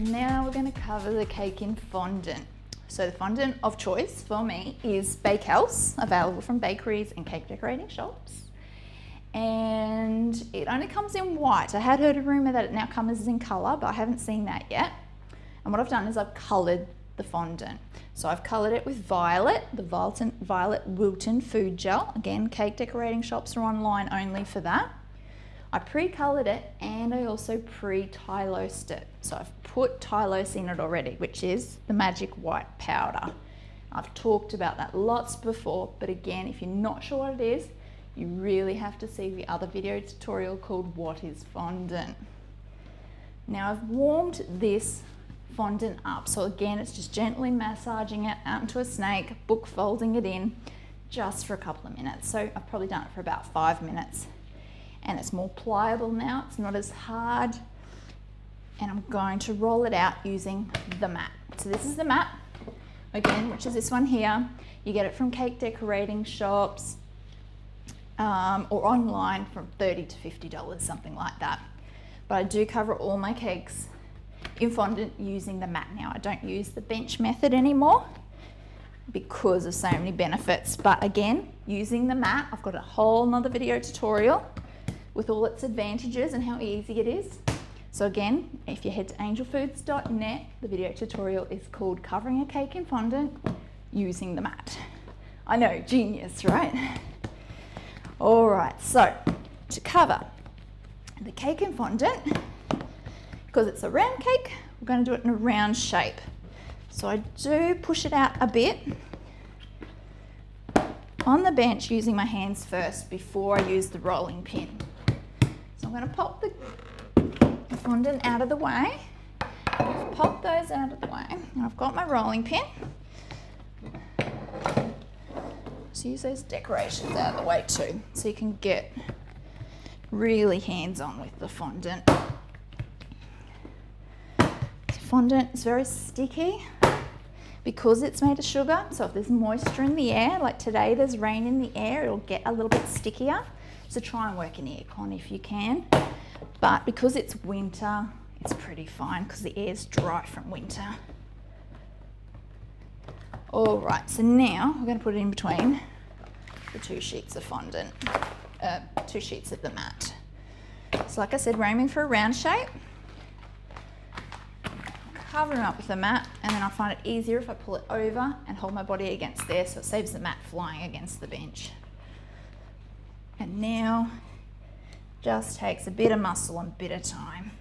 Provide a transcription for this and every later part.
And now we're going to cover the cake in fondant. So the fondant of choice for me is Bakehouse, available from bakeries and cake decorating shops. And it only comes in white. I had heard a rumour that it now comes in colour, but I haven't seen that yet. And what I've done is I've coloured the fondant. So I've coloured it with violet, the Violet Wilton food gel. Again, cake decorating shops are online only for that. I pre-coloured it and I also pre-tylosed it. So I've put tylose in it already, which is the magic white powder. I've talked about that lots before, but again, if you're not sure what it is, you really have to see the other video tutorial called What is Fondant? Now I've warmed this fondant up. So again, it's just gently massaging it out into a snake, book folding it in just for a couple of minutes. So I've probably done it for about 5 minutes. And it's more pliable now, it's not as hard. And I'm going to roll it out using the mat. So this is the mat, again, which is this one here. You get it from cake decorating shops or online from $30 to $50, something like that. But I do cover all my cakes in fondant using the mat now. I don't use the bench method anymore because of so many benefits. But again, using the mat, I've got a whole nother video tutorial with all its advantages and how easy it is. So again, if you head to angelfoods.net, the video tutorial is called Covering a Cake in Fondant Using the Mat. I know, genius, right? All right, so to cover the cake in fondant, because it's a round cake, we're going to do it in a round shape. So I do push it out a bit on the bench using my hands first before I use the rolling pin. So I'm going to pop the fondant out of the way. Pop those out of the way. And I've got my rolling pin. So use those decorations out of the way too, so you can get really hands-on with the fondant. Fondant is very sticky because it's made of sugar. So if there's moisture in the air, like today there's rain in the air, it'll get a little bit stickier. So try and work in the aircon if you can. But because it's winter, it's pretty fine because the air's dry from winter. All right, so now we're going to put it in between the 2 sheets of fondant, 2 sheets of the mat. So like I said, we're aiming for a round shape. Cover them up with the mat, and then I find it easier if I pull it over and hold my body against there, so it saves the mat flying against the bench. And now just takes a bit of muscle and a bit of time.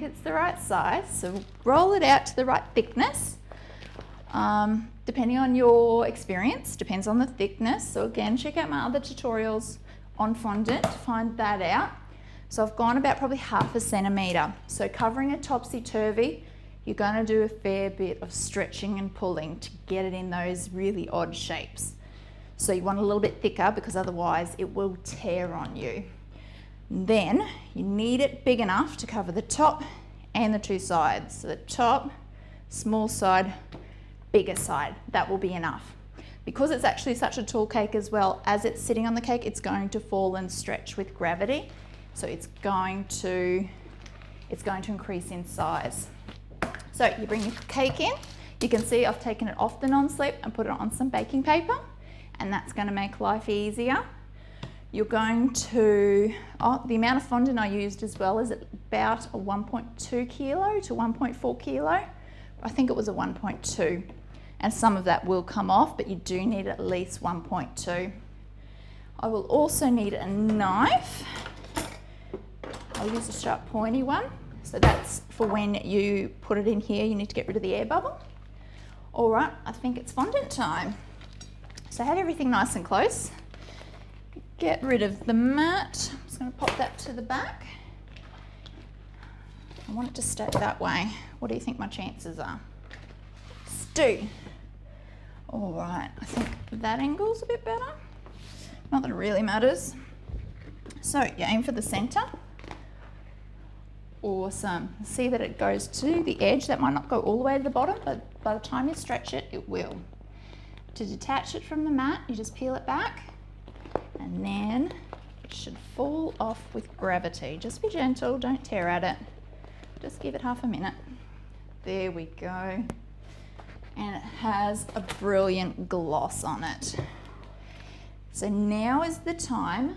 It's the right size, so roll it out to the right thickness, depending on your experience, depends on the thickness. So again, check out my other tutorials on fondant to find that out. So I've gone about probably 1/2 centimetre. So covering a Topsy Turvy, you're going to do a fair bit of stretching and pulling to get it in those really odd shapes. So you want a little bit thicker because otherwise it will tear on you. Then you need it big enough to cover the top and the 2 sides. So the top, small side, bigger side, that will be enough. Because it's actually such a tall cake as well, as it's sitting on the cake, it's going to fall and stretch with gravity. So it's going to increase in size. So you bring your cake in. You can see I've taken it off the non-slip and put it on some baking paper, and that's going to make life easier. You're going to, the amount of fondant I used as well is about a 1.2 kilo to 1.4 kilo. I think it was a 1.2, and some of that will come off, but you do need at least 1.2. I will also need a knife. I'll use a sharp pointy one. So that's for when you put it in here, you need to get rid of the air bubble. All right, I think it's fondant time. So have everything nice and close. Get rid of the mat. I'm just going to pop that to the back. I want it to stay that way. What do you think my chances are? Stu. All right, I think that angle's a bit better. Not that it really matters. So you aim for the center. Awesome. See that it goes to the edge. That might not go all the way to the bottom, but by the time you stretch it, it will. To detach it from the mat, you just peel it back, and then it should fall off with gravity. Just be gentle, don't tear at it. Just give it half a minute. There we go. And it has a brilliant gloss on it. So now is the time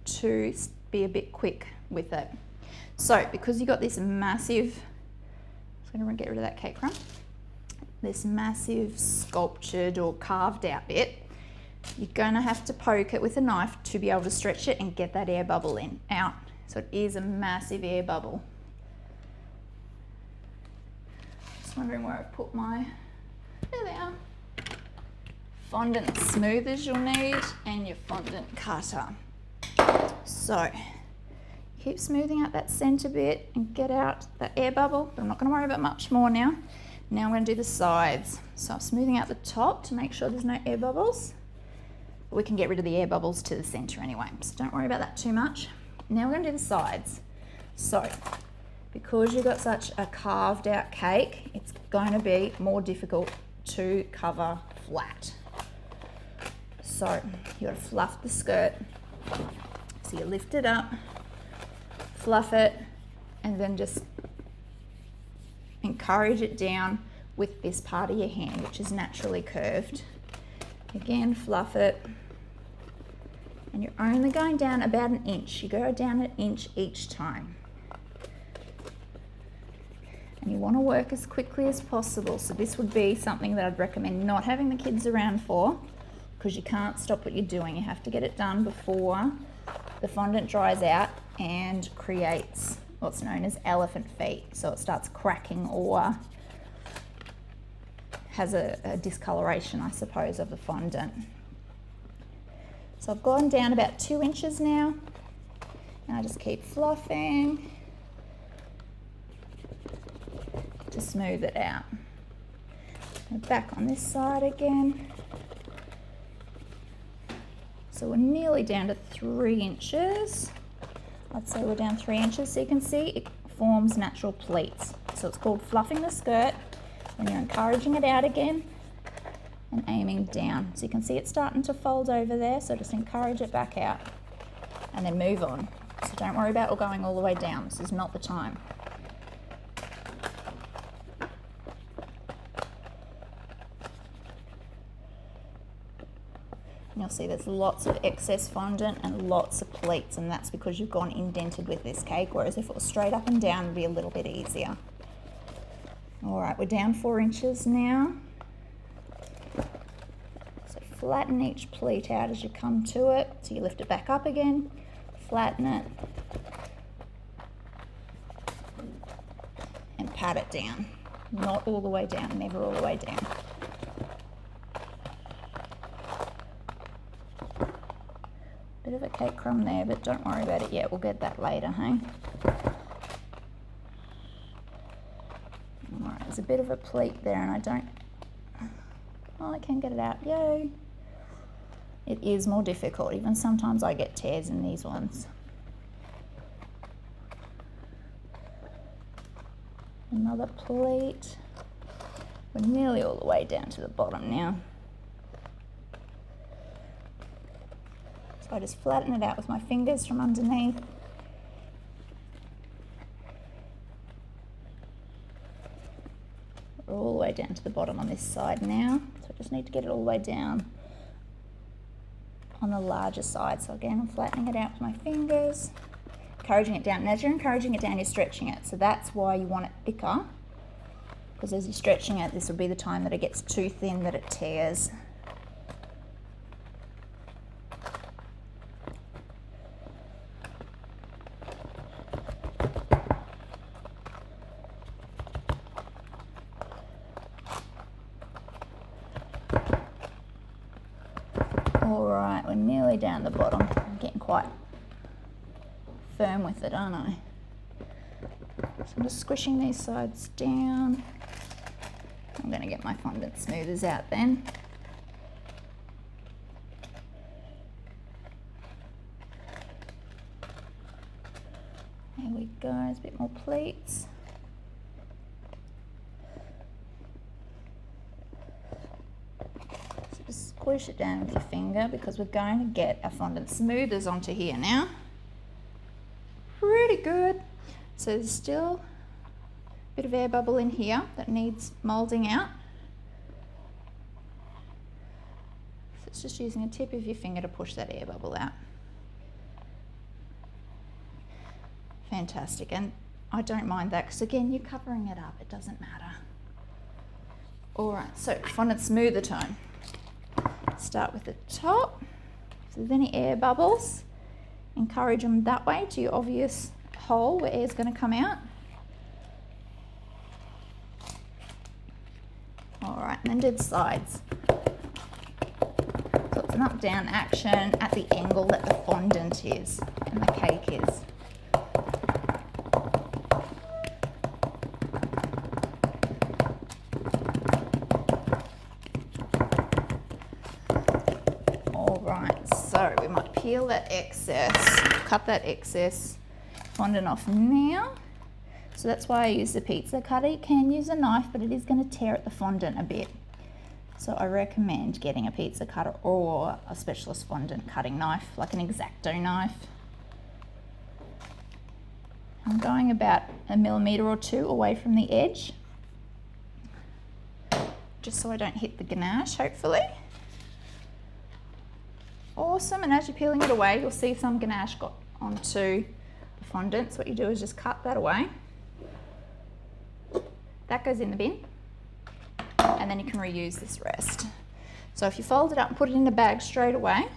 to be a bit quick with it. So because you got this massive, I'm going to get rid of that cake crumb, this massive sculptured or carved out bit, you're going to have to poke it with a knife to be able to stretch it and get that air bubble out. So it is a massive air bubble. Just wondering where I put my, there they are. Fondant smoothers you'll need, and your fondant cutter. So keep smoothing out that center bit and get out that air bubble, but I'm not going to worry about much more now. Now I'm going to do the sides. So I'm smoothing out the top to make sure there's no air bubbles. But we can get rid of the air bubbles to the center anyway, so don't worry about that too much. Now we're going to do the sides. So because you've got such a carved out cake, it's going to be more difficult to cover flat. So you got to fluff the skirt. So you lift it up, fluff it, and then just encourage it down with this part of your hand, which is naturally curved. Again, fluff it. And you're only going down about an inch. You go down an inch each time. And you want to work as quickly as possible. So this would be something that I'd recommend not having the kids around for, because you can't stop what you're doing. You have to get it done before the fondant dries out and creates what's known as elephant feet. So it starts cracking or has a discoloration, I suppose, of the fondant. So I've gone down about 2 inches now, and I just keep fluffing to smooth it out. And back on this side again. So we're nearly down to 3 inches. I'd say we're down 3 inches, so you can see it forms natural pleats. So it's called fluffing the skirt, when you're encouraging it out again and aiming down. So you can see it's starting to fold over there, so just encourage it back out and then move on. So don't worry about it going all the way down. This is not the time. You'll see there's lots of excess fondant and lots of pleats, and that's because you've gone indented with this cake, whereas if it was straight up and down, it would be a little bit easier. All right, we're down 4 inches now. So flatten each pleat out as you come to it. So you lift it back up again, flatten it, and pat it down. Not all the way down, never all the way down. Bit of a cake crumb there, but don't worry about it yet. We'll get that later, hey? Alright, there's a bit of a pleat there, and I don't... Oh, I can get it out. Yay! It is more difficult. Even sometimes I get tears in these ones. Another pleat. We're nearly all the way down to the bottom now. So I just flatten it out with my fingers from underneath. We're all the way down to the bottom on this side now. So I just need to get it all the way down on the larger side. So again, I'm flattening it out with my fingers, encouraging it down. And as you're encouraging it down, you're stretching it. So that's why you want it thicker, because as you're stretching it, this will be the time that it gets too thin that it tears. All right, we're nearly down the bottom. I'm getting quite firm with it, aren't I? So I'm just squishing these sides down. I'm going to get my fondant smoothers out then. There we go, there's a bit more pleats. So just squish it down with your finger because we're going to get our fondant smoothers onto here now. Pretty good. So there's still a bit of air bubble in here that needs moulding out. So it's just using a tip of your finger to push that air bubble out. Fantastic, and I don't mind that because again, you're covering it up, it doesn't matter. All right, so fondant smoother time. Start with the top. If there's any air bubbles, encourage them that way to your obvious hole where air's going to come out. All right, and then do the sides. So it's an up-down action at the angle that the fondant is and the cake is. So we might peel that excess, cut that excess fondant off now. So that's why I use the pizza cutter. You can use a knife, but it is going to tear at the fondant a bit. So I recommend getting a pizza cutter or a specialist fondant cutting knife, like an X-Acto knife. I'm going about 1 millimetre or 2 away from the edge, just so I don't hit the ganache, hopefully. Awesome, and as you're peeling it away, you'll see some ganache got onto the fondant. So what you do is just cut that away. That goes in the bin, and then you can reuse this rest. So if you fold it up and put it in a bag straight away,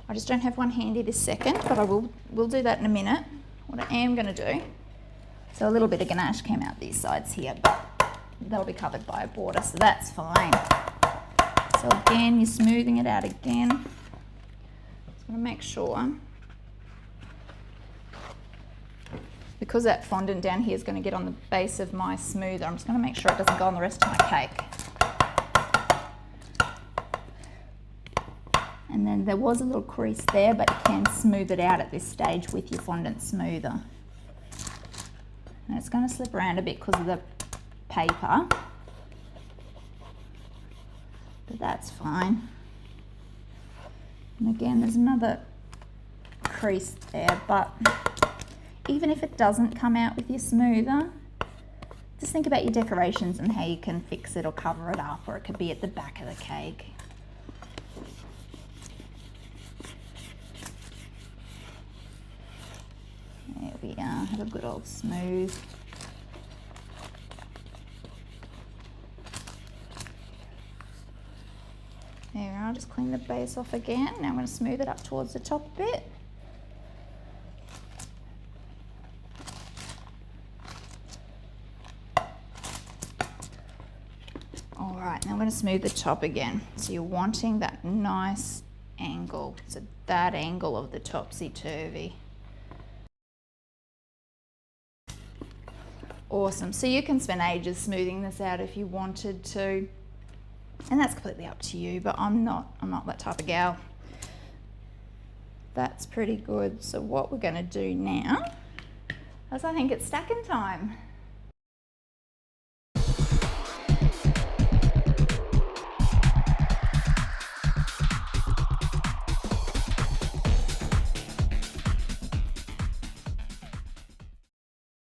I just don't have one handy this second, but we'll do that in a minute. What I am going to do, so a little bit of ganache came out these sides here, but they'll be covered by a border, so that's fine. So again, you're smoothing it out again. I'm going to make sure, because that fondant down here is going to get on the base of my smoother, I'm just going to make sure it doesn't go on the rest of my cake. And then there was a little crease there, but you can smooth it out at this stage with your fondant smoother. And it's going to slip around a bit because of the paper, but that's fine. And again, there's another crease there, but even if it doesn't come out with your smoother, just think about your decorations and how you can fix it or cover it up, or it could be at the back of the cake. There we are, have a good old smooth. There, I'll just clean the base off again. Now I'm going to smooth it up towards the top a bit. All right, now I'm going to smooth the top again. So you're wanting that nice angle. So that angle of the Topsy Turvy. Awesome. So you can spend ages smoothing this out if you wanted to. And that's completely up to you, but I'm not that type of gal. That's pretty good. So what we're going to do now is I think it's stacking time.